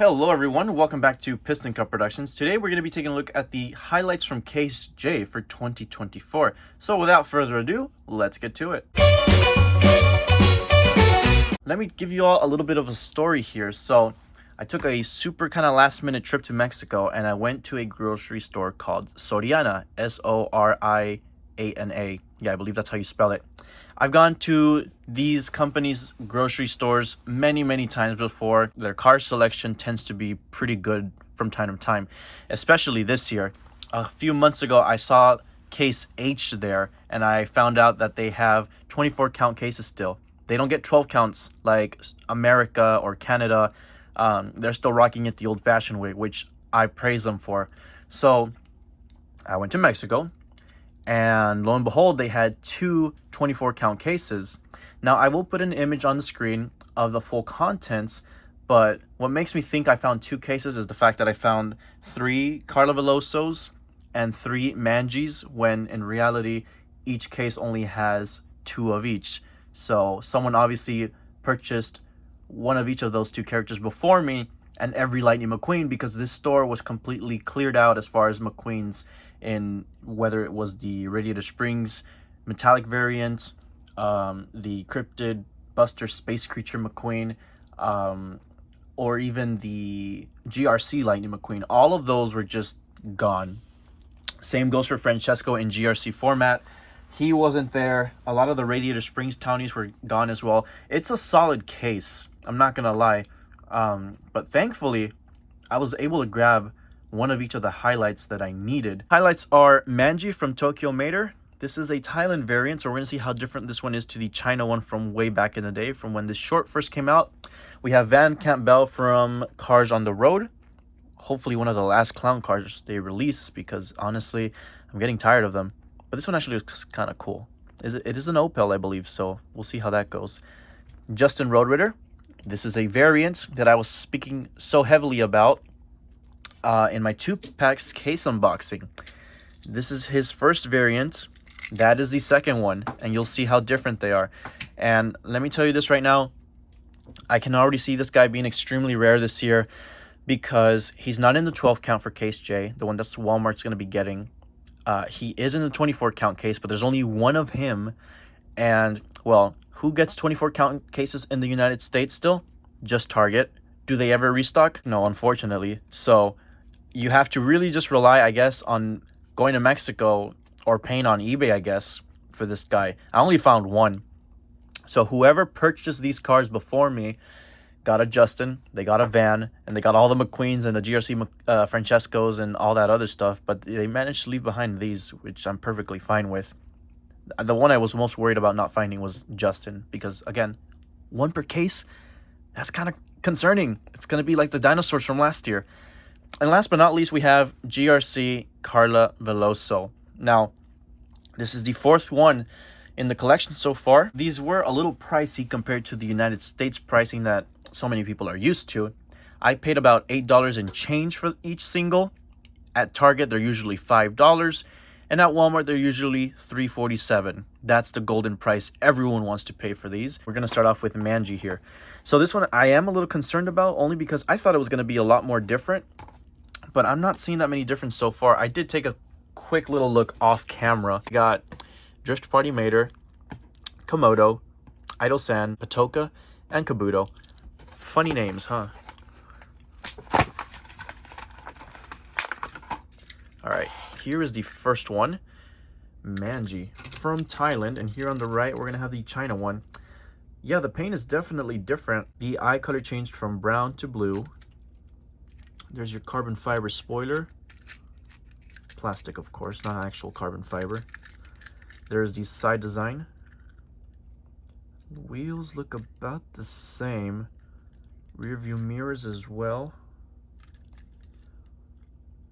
Hello everyone, welcome back to Piston Cup Productions. Today we're going to be taking a look at the highlights from Case J for 2024. So without further ado, let's get to it. Let me give you all a little bit of a story here. So I took a super kind of last minute trip to Mexico and I went to a grocery store called Soriana, Soriana. Yeah, I believe that's how you spell it. I've gone to these companies' grocery stores many times before. Their car selection tends to be pretty good from time to time, especially this year. A few months ago, I saw Case H there, and I found out that they have 24 count cases still. They don't get 12 counts like America or Canada. They're still rocking it the old-fashioned way, which I praise them for. So I went to Mexico, and lo and behold, they had two 24 count cases. Now I will put an image on the screen of the full contents, but what makes me think I found two cases is the fact that I found 3 Carla Velosos and 3 Manies, when in reality each case only has 2 of each. So someone obviously purchased one of each of those 2 characters before me, and every Lightning McQueen, because this store was completely cleared out as far as McQueens, in whether it was the Radiator Springs metallic variant, the Cryptid Buster Space Creature McQueen, or even the GRC Lightning McQueen. All of those were just gone. Same goes for Francesco in GRC format. He wasn't there. A lot of the Radiator Springs townies were gone as well. It's a solid case, I'm not gonna lie. But thankfully, I was able to grab one of each of the highlights that I needed. Highlights are Manie from Tokyo Mater. This is a Thailand variant, so we're going to see how different this one is to the China one from way back in the day, from when this short first came out. We have Campbell from Cars on the Road. Hopefully one of the last clown cars they release, because honestly, I'm getting tired of them. But this one actually looks kind of cool. It is an Opel, I believe, so we'll see how that goes. Justin Road Rider. This is a variant that I was speaking so heavily about in my 2-packs case unboxing. This is his first variant. That is the second one, and you'll see how different they are. And let me tell you this right now, I can already see this guy being extremely rare this year, because he's not in the 12 count for Case J, the one that's Walmart's going to be getting. He is in the 24 count case, but there's only one of him. And, well, who gets 24 count cases in the United States still? Just Target. Do they ever restock? No, unfortunately. So you have to really just rely, I guess, on going to Mexico or paying on eBay, I guess, for this guy. I only found one. So whoever purchased these cars before me got a Justin, they got a Van, and they got all the McQueens and the GRC Francescos and all that other stuff. But they managed to leave behind these, which I'm perfectly fine with. The one I was most worried about not finding was Justin, because, again, 1 per case, that's kind of concerning. It's going to be like the dinosaurs from last year. And last but not least, we have GRC Carla Veloso. Now, this is the 4th one in the collection so far. These were a little pricey compared to the United States pricing that so many people are used to. I paid about $8 and change for each single. At Target, they're usually $5. And at Walmart, they're usually $3.47. That's the golden price everyone wants to pay for these. We're going to start off with Manie here. So this one I am a little concerned about, only because I thought it was going to be a lot more different. But I'm not seeing that many difference so far. I did take a quick little look off camera. We got Drift Party Mater, Komodo, Idle Sand, Patoka, and Kabuto. Funny names, huh? Alright, here is the first one. Manie from Thailand. And here on the right, we're going to have the China one. Yeah, the paint is definitely different. The eye color changed from brown to blue. There's your carbon fiber spoiler. Plastic, of course, not actual carbon fiber. There's the side design. The wheels look about the same. Rear view mirrors as well.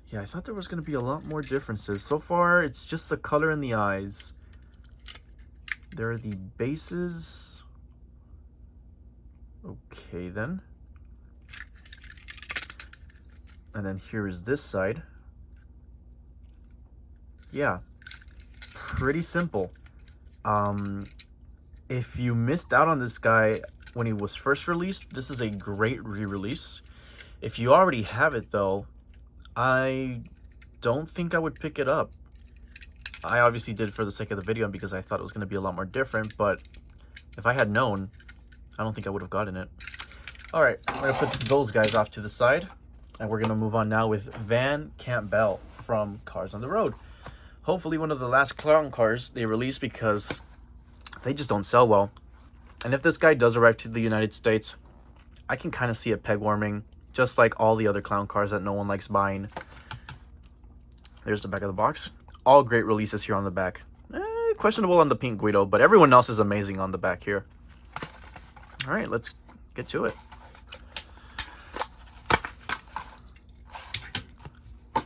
Yeah, I thought there was going to be a lot more differences. So far, it's just the color in the eyes. There are the bases. Okay, then. And then here is this side. Yeah, pretty simple. If you missed out on this guy when he was first released, this is a great re-release. If you already have it though, I don't think I would pick it up. I obviously did for the sake of the video and because I thought it was going to be a lot more different, but if I had known, I don't think I would have gotten it. All right, I'm going to put those guys off to the side, and we're going to move on now with Van Campbell from Cars on the Road. Hopefully one of the last clown cars they release, because they just don't sell well. And if this guy does arrive to the United States, I can kind of see it peg warming, just like all the other clown cars that no one likes buying. There's the back of the box. All great releases here on the back. Questionable on the pink Guido, but everyone else is amazing on the back here. All right, let's get to it.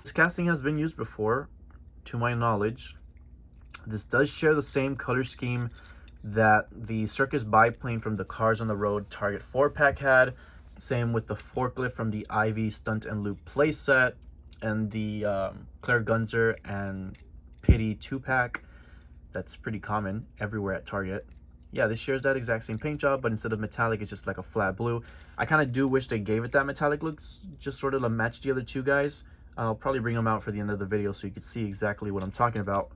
This casting has been used before, to my knowledge. This does share the same color scheme that the circus biplane from the Cars on the Road Target 4-pack had. Same with the forklift from the Ivy Stunt and Loop playset, and the Claire Gunzer and Pity 2-pack. That's pretty common everywhere at Target. Yeah, this shares that exact same paint job, but instead of metallic, it's just like a flat blue. I kind of do wish they gave it that metallic look, just sort of to match the other two guys. I'll probably bring them out for the end of the video so you can see exactly what I'm talking about.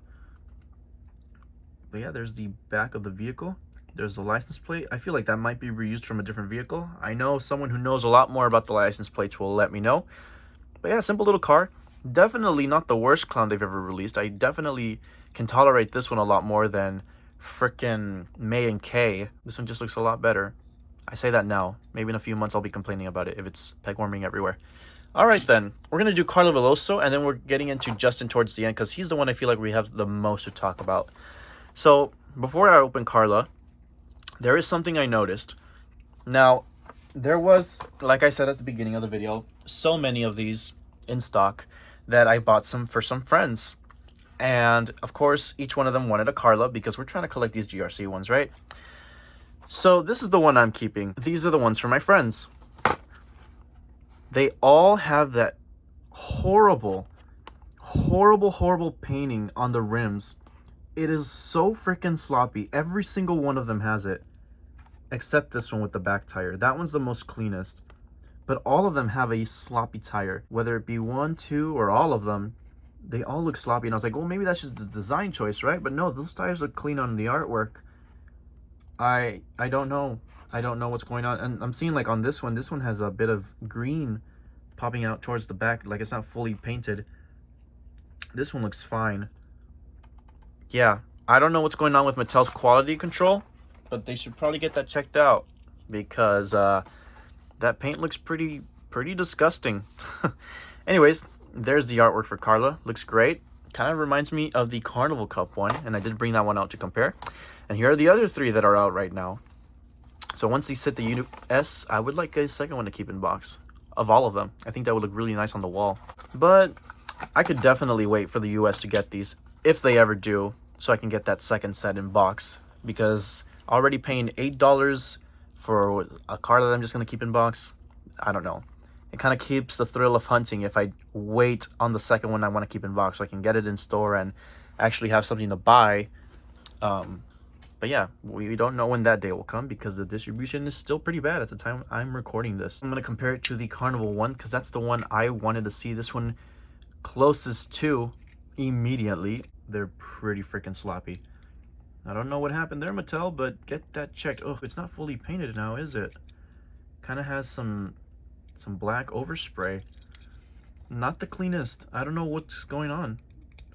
But yeah, there's the back of the vehicle. There's the license plate. I feel like that might be reused from a different vehicle. I know someone who knows a lot more about the license plates will let me know. But yeah, simple little car. Definitely not the worst clown they've ever released. I definitely can tolerate this one a lot more than frickin' May and Kay. This one just looks a lot better. I say that now. Maybe in a few months I'll be complaining about it if it's peg warming everywhere. All right, then. We're going to do Carla Veloso, and then we're getting into Justin towards the end because he's the one I feel like we have the most to talk about. So before I open Carla, there is something I noticed. Now, there was, like I said at the beginning of the video, so many of these in stock that I bought some for some friends. And of course, each one of them wanted a Carla because we're trying to collect these GRC ones, right? So this is the one I'm keeping. These are the ones for my friends. They all have that horrible painting on the rims. It is so freaking sloppy. Every single one of them has it, except this one with the back tire. That one's the most cleanest. But all of them have a sloppy tire, whether it be one, two, or all of them. They all look sloppy, and I was like, well, maybe that's just the design choice, right? But no, those tires look clean on the artwork. I don't know. I don't know what's going on. And I'm seeing, like, on this one has a bit of green popping out towards the back, like it's not fully painted. This one looks fine. Yeah, I don't know what's going on with Mattel's quality control, but they should probably get that checked out, because that paint looks pretty disgusting. Anyways, there's the artwork for Carla. Looks great. Kind of reminds me of the Carnival Cup one, and I did bring that one out to compare. And here are the other three that are out right now. So once these hit the US, I would like a second one to keep in box of all of them. I think that would look really nice on the wall. But I could definitely wait for the US to get these, if they ever do, so I can get that second set in box, because already paying $8 for a car that I'm just going to keep in box, I don't know. It kind of keeps the thrill of hunting if I wait on the second one I want to keep in box so I can get it in store and actually have something to buy. But yeah, we don't know when that day will come because the distribution is still pretty bad at the time I'm recording this. I'm going to compare it to the Carnival one because that's the one I wanted to see. This one closest to immediately. They're pretty freaking sloppy. I don't know what happened there, Mattel, but get that checked. Oh, it's not fully painted now, is it? Kind of has some black overspray. Not the cleanest. I don't know what's going on.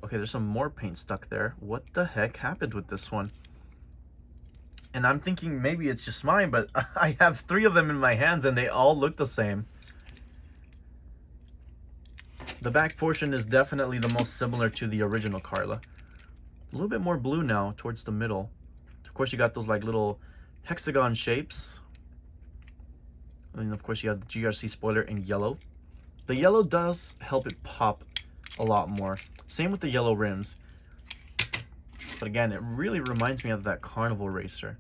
Okay, there's some more paint stuck there. What the heck happened with this one? And I'm thinking maybe it's just mine, but I have 3 of them in my hands and they all look the same. The back portion is definitely the most similar to the original Carla. A little bit more blue now towards the middle. Of course, you got those like little hexagon shapes. And of course, you have the GRC spoiler in yellow. The yellow does help it pop a lot more. Same with the yellow rims. But again, it really reminds me of that Carnival Racer.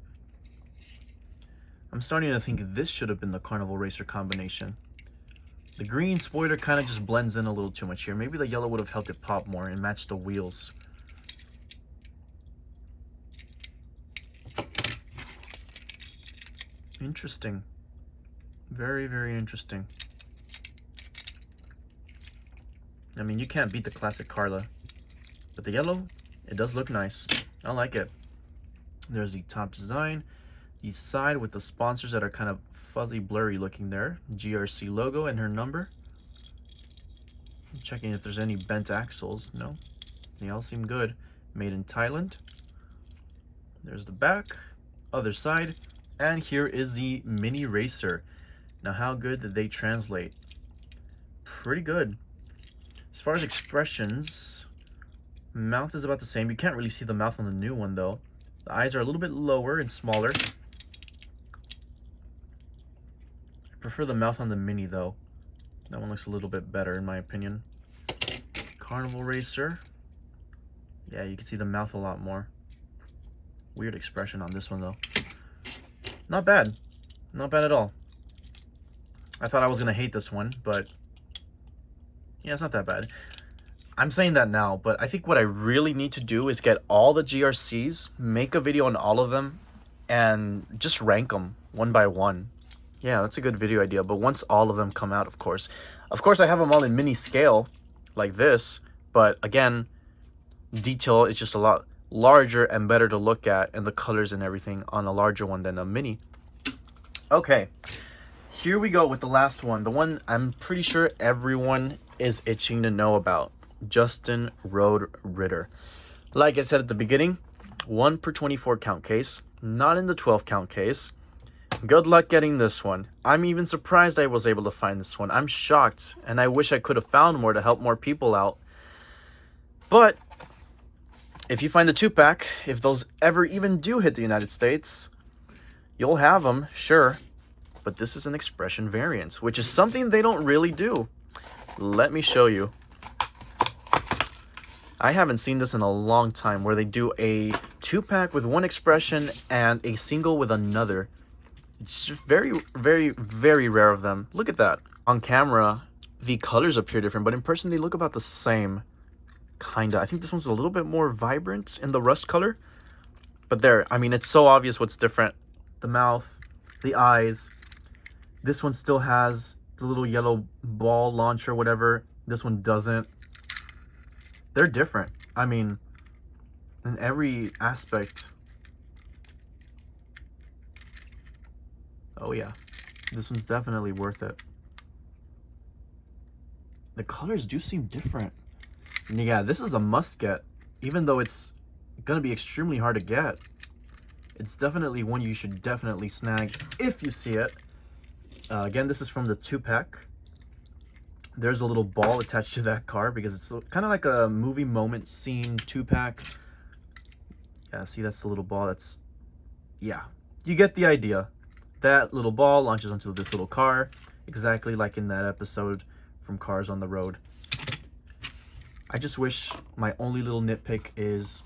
I'm starting to think this should have been the Carnival Racer combination. The green spoiler kind of just blends in a little too much here. Maybe the yellow would have helped it pop more and match the wheels. Interesting. Very, very interesting. I mean, you can't beat the classic Carla. But the yellow, it does look nice. I like it. There's the top design. The side with the sponsors that are kind of fuzzy, blurry looking there. GRC logo and her number. Checking if there's any bent axles. No, they all seem good. Made in Thailand. There's the back, other side, and here is the mini racer. Now, how good did they translate? Pretty good. As far as expressions, mouth is about the same. You can't really see the mouth on the new one though. The eyes are a little bit lower and smaller. I prefer the mouth on the mini though. That one looks a little bit better in my opinion. Carnival racer. Yeah, you can see the mouth a lot more. Weird expression on this one though. Not bad. Not bad at all. I thought I was gonna hate this one, but yeah, it's not that bad. I'm saying that now, but I think what I really need to do is get all the GRCs, make a video on all of them, and just rank them one by one. Yeah, that's a good video idea, but once all of them come out, of course. Of course, I have them all in mini scale, like this, but again, detail is just a lot larger and better to look at, and the colors and everything on a larger one than a mini. Okay, here we go with the last one. The one I'm pretty sure everyone is itching to know about. Justin Road Ritter. Like I said at the beginning, 1 per 24 count case, not in the 12 count case. Good luck getting this one. I'm even surprised I was able to find this one. I'm shocked, and I wish I could have found more to help more people out. But if you find the 2-pack, if those ever even do hit the United States, you'll have them, sure. But this is an expression variant, which is something they don't really do. Let me show you. I haven't seen this in a long time where they do a 2-pack with one expression and a single with another. It's just very, very, very rare of them. Look at that. On camera, the colors appear different, but in person, they look about the same. Kinda. I think this one's a little bit more vibrant in the rust color. But there, I mean, it's so obvious what's different. The mouth, the eyes. This one still has the little yellow ball launcher, whatever. This one doesn't. They're different. I mean, in every aspect. Oh yeah, this one's definitely worth it. The colors do seem different. And yeah, this is a must get, even though it's gonna be extremely hard to get. It's definitely one you should definitely snag if you see it. Again, this is from the 2-pack. There's a little ball attached to that car because it's kind of like a movie moment scene 2-pack. Yeah, see, that's the little ball. That's, yeah, you get the idea. That little ball launches onto this little car, exactly like in that episode from Cars on the Road. I just wish my only little nitpick is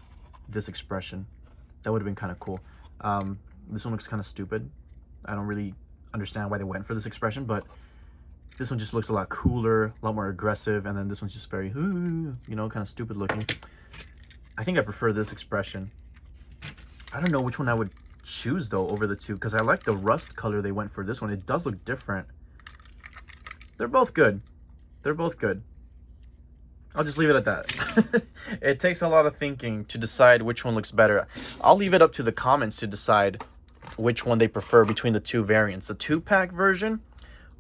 this expression. That would have been kind of cool. This one looks kind of stupid. I don't really understand why they went for this expression, but this one just looks a lot cooler, a lot more aggressive, and then this one's just very, you know, kind of stupid looking. I think I prefer this expression. I don't know which one I would choose, though, over the two, because I like the rust color they went for this one. It does look different. They're both good. They're both good. I'll just leave it at that. It takes a lot of thinking to decide which one looks better. I'll leave it up to the comments to decide which one they prefer between the two variants. The 2-pack version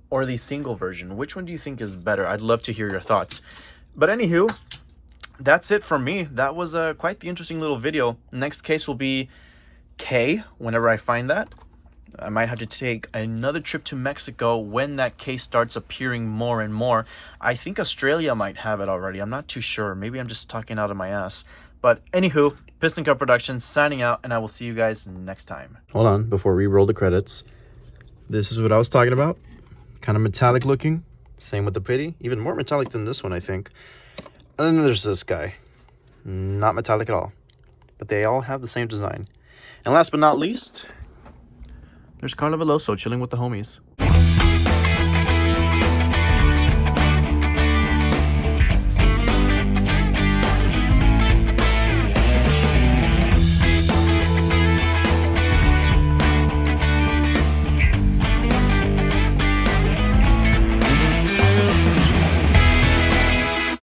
or the single version. Which one do you think is better? I'd love to hear your thoughts. But anywho, that's it from me. That was quite the interesting little video. Next case will be K, whenever I find that. I might have to take another trip to Mexico when that case starts appearing more and more. I think Australia might have it already. I'm not too sure. Maybe I'm just talking out of my ass. But anywho, Piston Cup Productions signing out, and I will see you guys next time. Hold on, before we roll the credits. This is what I was talking about. Kind of metallic looking. Same with the pity. Even more metallic than this one, I think. And then there's this guy. Not metallic at all. But they all have the same design. And last but not least, there's Carla chilling with the homies.